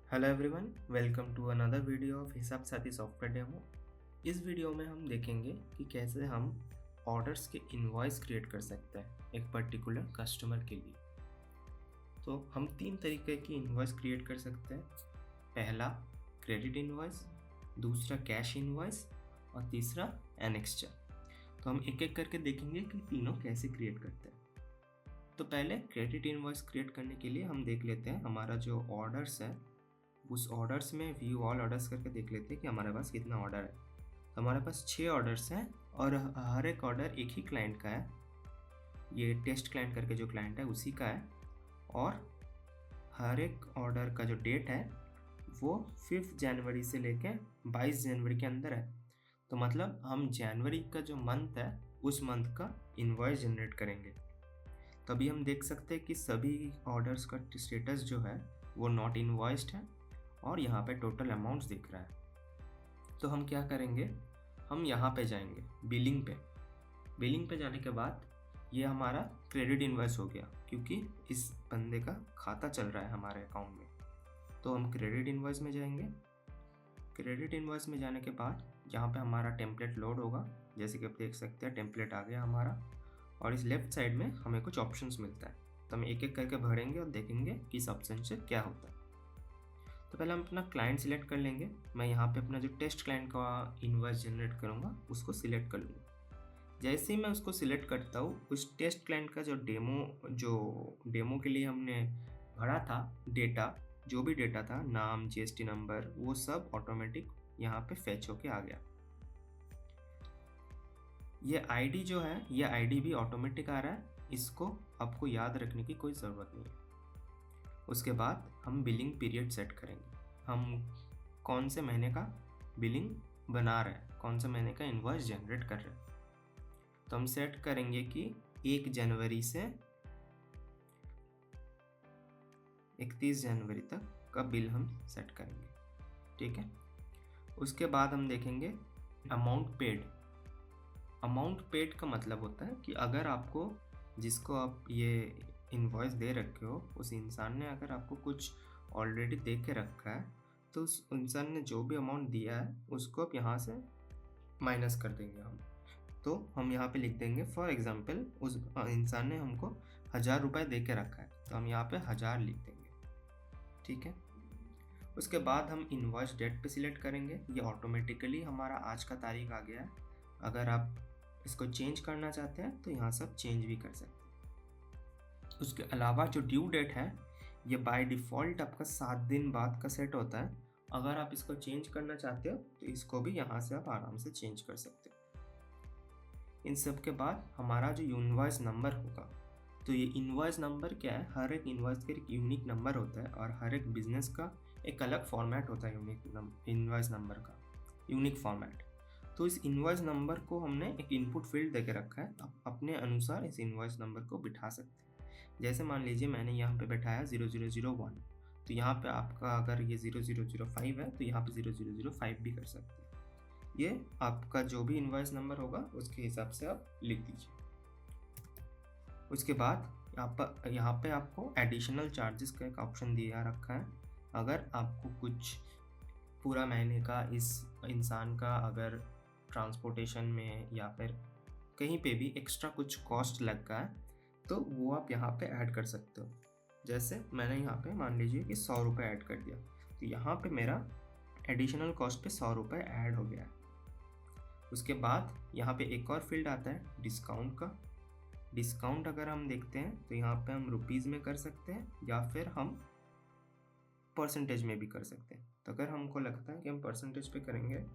Hello everyone, welcome to another video of Hisab Sathi software demo. इस video में हम देखेंगे कि कैसे हम ऑर्डर्स के इनवॉइस क्रिएट कर सकते हैं एक पर्टिकुलर कस्टमर के लिए। तो हम तीन तरीके की इनवॉइस क्रिएट कर सकते हैं। पहला क्रेडिट इनवॉइस, दूसरा कैश इनवॉइस और तीसरा एनेक्स्चर। तो हम एक एक करके देखेंगे कि तीनों कैसे क्रिएट करते हैं। तो पहले क्रेडिट इनवॉइस क्रिएट करने के लिए हम देख लेते हैं हमारा जो ऑर्डर्स है, उस ऑर्डर्स में व्यू ऑल ऑर्डर्स करके देख लेते हैं कि हमारे पास कितना ऑर्डर है। तो हमारे पास 6 ऑर्डर्स हैं और हर एक ऑर्डर एक ही क्लाइंट का है। ये टेस्ट क्लाइंट करके जो क्लाइंट है उसी का है। और हर एक ऑर्डर का जो डेट है वो 5 जनवरी से लेके 22 जनवरी के अंदर है। तो मतलब हम जनवरी का जो मंथ है उस मंथ का इनवॉइस जनरेट करेंगे। तभी हम देख सकते हैं कि सभी ऑर्डर्स का स्टेटस जो है वो नॉट इनवॉइस्ड है और यहाँ पे टोटल अमाउंट्स दिख रहा है। तो हम क्या करेंगे, हम यहाँ पे जाएंगे बिलिंग पे। बिलिंग पे जाने के बाद ये हमारा क्रेडिट इनवॉइस हो गया क्योंकि इस बंदे का खाता चल रहा है हमारे अकाउंट में। तो हम क्रेडिट इनवॉइस में जाएंगे। क्रेडिट इनवॉइस में जाने के बाद यहाँ पे हमारा टेम्पलेट लोड होगा। जैसे कि आप देख सकते हैं टेम्पलेट आ गया हमारा और इस लेफ्ट साइड में हमें कुछ ऑप्शंस मिलता है। तो हम एक एक करके भरेंगे और देखेंगे कि इस ऑप्शन से क्या होता है। तो पहले हम अपना क्लाइंट सिलेक्ट कर लेंगे। मैं यहाँ पे अपना जो टेस्ट क्लाइंट का इनवॉइस जनरेट करूँगा उसको सिलेक्ट कर लूँगा। जैसे ही मैं उसको सिलेक्ट करता हूँ, उस टेस्ट क्लाइंट का जो डेमो के लिए हमने भरा था डेटा, जो भी डेटा था, नाम, जीएसटी नंबर, वो सब ऑटोमेटिक यहाँ पे फेच होके आ गया। ये आईडी जो है, ये आईडी भी ऑटोमेटिक आ रहा है। इसको आपको याद रखने की कोई ज़रूरत नहीं है। उसके बाद हम बिलिंग पीरियड सेट करेंगे। हम कौन से महीने का बिलिंग बना रहे हैं, कौन से महीने का इनवॉइस जनरेट कर रहे हैं। तो हम सेट करेंगे कि 1 जनवरी से 31 जनवरी तक का बिल हम सेट करेंगे। ठीक है। उसके बाद हम देखेंगे अमाउंट पेड। अमाउंट पेड का मतलब होता है कि अगर आपको, जिसको आप ये इनवॉइस दे रखे हो, उस इंसान ने अगर आपको कुछ ऑलरेडी दे के रखा है तो उस इंसान ने जो भी अमाउंट दिया है उसको आप यहाँ से माइनस कर देंगे हम। तो हम यहाँ पे लिख देंगे फॉर एग्जांपल उस इंसान ने हमको 1000 रुपये दे के रखा है, तो हम यहाँ पे 1000 लिख देंगे। ठीक है। उसके बाद हम इनवॉइस डेट पे सिलेक्ट करेंगे। ये ऑटोमेटिकली हमारा आज का तारीख आ गया है। अगर आप इसको चेंज करना चाहते हैं तो यहाँ से आप चेंज भी कर सकते हैं। उसके अलावा जो ड्यू डेट है, ये बाय डिफ़ॉल्ट आपका 7 दिन बाद का सेट होता है। अगर आप इसको चेंज करना चाहते हो तो इसको भी यहाँ से आप आराम से चेंज कर सकते हो। इन सब के बाद हमारा जो इनवॉइस नंबर होगा, तो ये इनवॉइस नंबर क्या है, हर एक इनवॉइस का एक यूनिक नंबर होता है और हर एक बिजनेस का एक अलग फॉर्मेट होता है यूनिक इनवॉइस नंबर का, यूनिक फॉर्मेट। तो इस इनवॉइस नंबर को हमने एक इनपुट फील्ड देके रखा है। आप अपने अनुसार इस इनवॉइस नंबर को बिठा सकते हैं। जैसे मान लीजिए मैंने यहाँ पे बैठाया 0001, तो यहाँ पे आपका अगर ये 0005 है तो यहाँ पे 0005 भी कर सकते हैं। ये आपका जो भी इनवॉइस नंबर होगा उसके हिसाब से आप लिख दीजिए। उसके बाद यहाँ पे आपको एडिशनल चार्जेस का एक ऑप्शन दिया रखा है। अगर आपको कुछ पूरा महीने का इस इंसान का अगर ट्रांसपोर्टेशन में या फिर कहीं पे भी एक्स्ट्रा कुछ कॉस्ट लग गया है तो वो आप यहाँ पे ऐड कर सकते हो। जैसे मैंने यहाँ पे मान लीजिए कि 100 रुपये ऐड कर दिया, तो यहाँ पे मेरा एडिशनल कॉस्ट पे 100 रुपये ऐड हो गया है। उसके बाद यहाँ पे एक और फील्ड आता है डिस्काउंट का। डिस्काउंट अगर हम देखते हैं तो यहाँ पे हम रुपीज़ में कर सकते हैं या फिर हम परसेंटेज में भी कर सकते हैं। तो अगर हमको लगता है कि हम परसेंटेज पे करेंगे,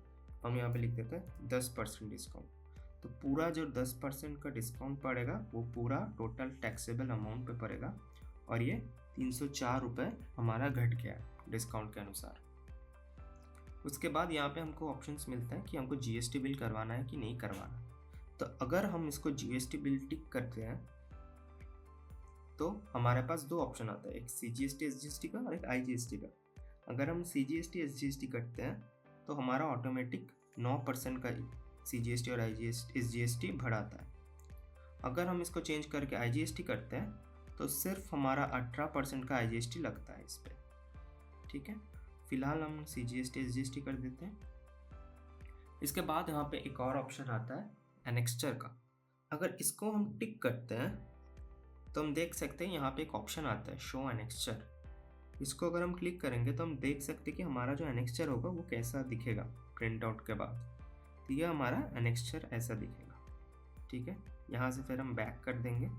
हम यहाँ पे लिख देते हैं 10% डिस्काउंट। तो पूरा जो 10% का डिस्काउंट पड़ेगा वो पूरा टोटल टैक्सेबल अमाउंट पे पड़ेगा और ये 304 रुपये हमारा घट गया डिस्काउंट के अनुसार। उसके बाद यहाँ पे हमको ऑप्शंस मिलता है कि हमको जीएसटी बिल करवाना है कि नहीं करवाना। तो अगर हम इसको जीएसटी बिल टिक करते हैं तो हमारे पास 2 ऑप्शन आता है, एक सीजीएसटी एसजीएसटी का और एक आईजीएसटी का। अगर हम सीजीएसटी एसजीएसटी करते हैं तो हमारा ऑटोमेटिक 9% का सीजीएसटी और एसजीएसटी बढ़ाता है। अगर हम इसको चेंज करके आईजीएसटी करते हैं तो सिर्फ हमारा 18% का आईजीएसटी लगता है इस पर। ठीक है। फिलहाल हम CGST SGST कर देते हैं। इसके बाद यहाँ पे एक और ऑप्शन आता है एनेक्स्चर का। अगर इसको हम टिक करते हैं तो हम देख सकते हैं यहाँ पे एक ऑप्शन आता है शो एनेक्स्चर। इसको अगर हम क्लिक करेंगे तो हम देख सकते हैं कि हमारा जो एनेक्स्चर होगा वो कैसा दिखेगा प्रिंट आउट के बाद। तो ये हमारा एनेक्स्चर ऐसा दिखेगा। ठीक है, यहाँ से फिर हम बैक कर देंगे।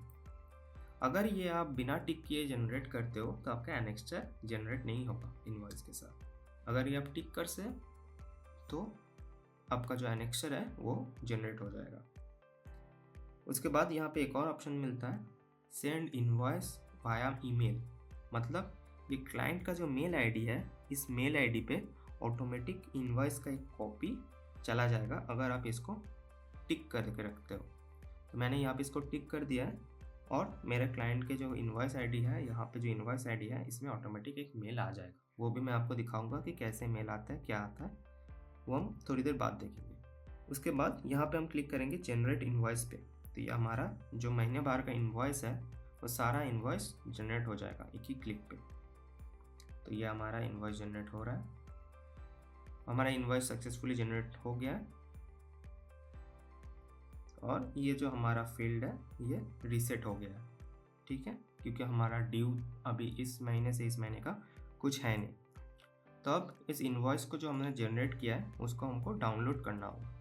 अगर ये आप बिना टिक किए जनरेट करते हो तो आपका एनेक्स्चर जनरेट नहीं होगा इनवॉइस के साथ। अगर ये आप टिक कर से तो आपका जो एनेक्स्चर है वो जनरेट हो जाएगा। उसके बाद यहाँ पे एक और ऑप्शन मिलता है सेंड इनवॉइस वाया ईमेल। मतलब ये क्लाइंट का जो मेल आईडी है, इस मेल आईडी पे ऑटोमेटिक इनवॉइस का एक कॉपी चला जाएगा अगर आप इसको टिक करके रखते हो। तो मैंने यहाँ पे इसको टिक कर दिया है और मेरे क्लाइंट के जो इनवॉइस आईडी है, यहाँ पे जो इनवॉइस आईडी है इसमें ऑटोमेटिक एक मेल आ जाएगा। वो भी मैं आपको दिखाऊंगा कि कैसे मेल आता है, क्या आता है, वो हम थोड़ी देर बाद देखेंगे। उसके बाद यहाँ पे हम क्लिक करेंगे जनरेट इनवॉइस पे। तो ये हमारा जो महीने भर का इनवॉइस है वो सारा इनवॉइस जनरेट हो जाएगा एक ही क्लिक पे। तो ये हमारा इनवॉइस जनरेट हो रहा है। हमारा इनवॉइस सक्सेसफुली जनरेट हो गया है और ये जो हमारा फील्ड है ये रीसेट हो गया है। ठीक है, क्योंकि हमारा ड्यू अभी इस महीने से इस महीने का कुछ है नहीं। तो अब इस इनवॉइस को जो हमने जनरेट किया है उसको हमको डाउनलोड करना होगा।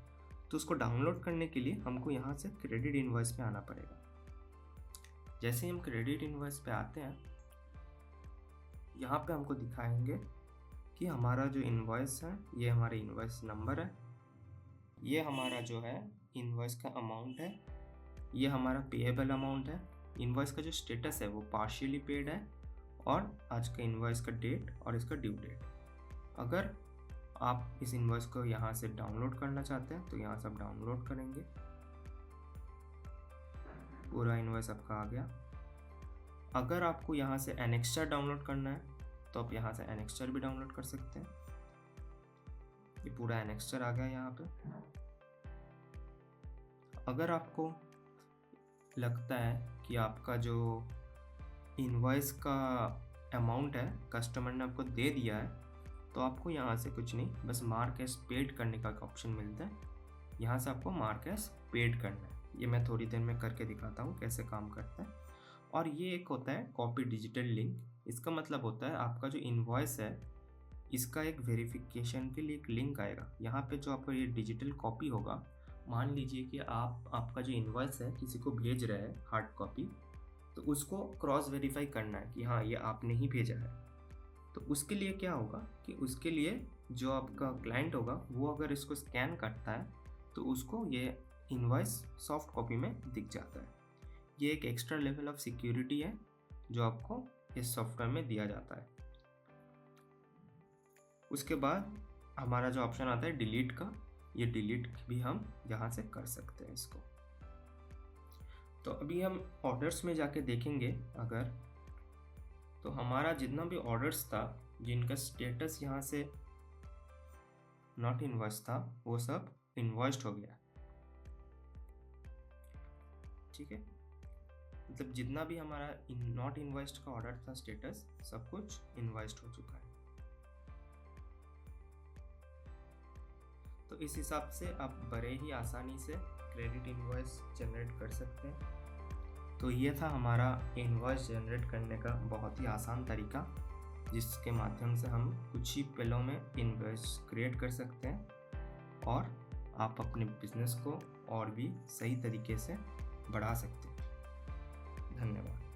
तो उसको डाउनलोड करने के लिए हमको यहाँ से क्रेडिट इनवॉइस पे आना पड़ेगा। जैसे हम क्रेडिट इनवॉइस पे आते हैं, यहाँ पे हमको दिखाएंगे कि हमारा जो इनवॉइस है ये हमारा इनवॉइस नंबर है, ये हमारा जो है इनवॉइस का अमाउंट है, ये हमारा पेएबल अमाउंट है, इनवॉइस का जो स्टेटस है वो पार्शियली पेड है और आज का इनवॉइस का डेट और इसका ड्यू डेट। अगर आप इस इनवॉइस को यहाँ से डाउनलोड करना चाहते हैं तो यहाँ से आप डाउनलोड करेंगे। पूरा इनवॉइस आपका आ गया। अगर आपको यहाँ से एनेक्स्चर डाउनलोड करना है तो आप यहाँ से एनेक्स्चर भी डाउनलोड कर सकते हैं। ये पूरा एनेक्स्चर आ गया यहाँ पे। अगर आपको लगता है कि आपका जो इनवॉइस का अमाउंट है कस्टमर ने आपको दे दिया है तो आपको यहाँ से कुछ नहीं, बस मार्क एज पेड करने का ऑप्शन मिलता है। यहाँ से आपको मार्क एज पेड करना है। ये मैं थोड़ी देर में करके दिखाता हूँ कैसे काम करता है। और ये एक होता है कॉपी डिजिटल लिंक। इसका मतलब होता है आपका जो इनवॉइस है इसका एक वेरिफिकेशन के लिए एक लिंक आएगा। यहाँ पे जो आपका ये डिजिटल कॉपी होगा, मान लीजिए कि आपका जो इनवॉइस है किसी को भेज रहे हैं हार्ड कॉपी, तो उसको क्रॉस वेरीफाई करना है कि हाँ ये आपने ही भेजा है। तो उसके लिए क्या होगा कि उसके लिए जो आपका क्लाइंट होगा वो अगर इसको स्कैन करता है तो उसको ये इनवॉइस सॉफ्ट कॉपी में दिख जाता है। ये एक एक्स्ट्रा लेवल ऑफ सिक्योरिटी है जो आपको इस सॉफ्टवेयर में दिया जाता है। उसके बाद हमारा जो ऑप्शन आता है डिलीट का, ये डिलीट भी हम यहाँ से कर सकते हैं इसको। तो अभी हम ऑर्डर्स में जाके देखेंगे अगर, तो हमारा जितना भी ऑर्डर्स था जिनका स्टेटस यहाँ से नॉट इनवॉइस था वो सब इनवॉइस्ड हो गया। ठीक है, मतलब जितना भी हमारा नॉट इनवॉइस्ड का ऑर्डर था स्टेटस सब कुछ इनवॉइस्ड हो चुका है। तो इस हिसाब से आप बड़े ही आसानी से क्रेडिट इनवॉइस जनरेट कर सकते हैं। तो ये था हमारा इनवॉइस जनरेट करने का बहुत ही आसान तरीका, जिसके माध्यम से हम कुछ ही पलों में इनवॉइस क्रिएट कर सकते हैं और आप अपने बिजनेस को और भी सही तरीके से बढ़ा सकते हैं। धन्यवाद।